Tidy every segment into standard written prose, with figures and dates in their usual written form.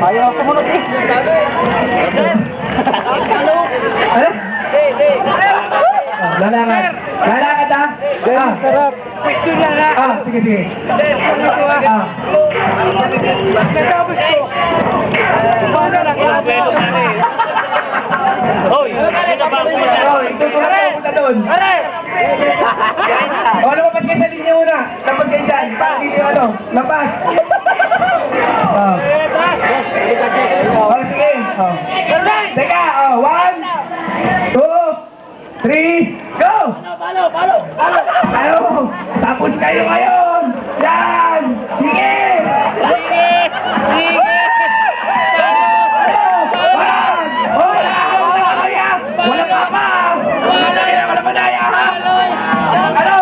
Ayaw ako muna eh. Ano? Lalakad. Lalakad ah. Ah, sarap. Question lang ha. Ah, sige, sige. Ah. Nagkabos ko. Paano na Hoy, sino ba ang pumunta? Oh, ito ko na pupunta doon. Pare! O, lumapag kayo sa linya una. Lapag kayo dyan. Hindi ano. Lapas. Oh. Oh, sige. Oh. Teka, oh. 1, 2, 3, go! Palo! Ano? Tapos kayo ngayon! Yan! Sige! Sige! Sige! Wala pa pa! Wala na wala madaya ha! Ano?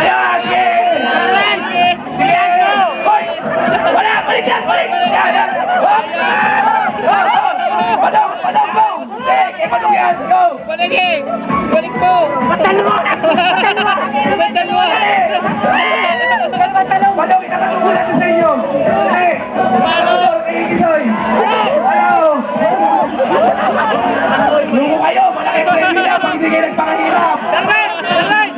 Ayan! Sige! Sige! Hoy! Wala! Balik yan! Balik! Yan! Hop! Padong! Padong! Go! Sige! Padong yan! Go! Balik eh! Balik mo! Matalo! Padong! Itakatulad sa inyo! Sige! Padong! Ikisoy! Ano? Lumo kayo! Malaki pa rin nila pag hindi kayo nagpakahirap! Darren! Darren!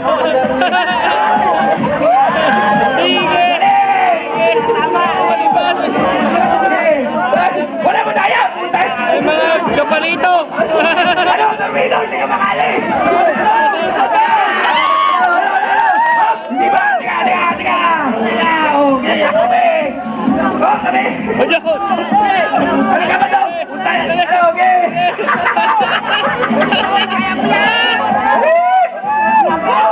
Sige! Tama! Wala mo tayo! Ay mga kapalito! Ano? Torpedo! Hindi ka makali! Hindi ba? Tiga! Oh, kaya kami! Oh, kami! Ano ka ba daw? Ano, okay!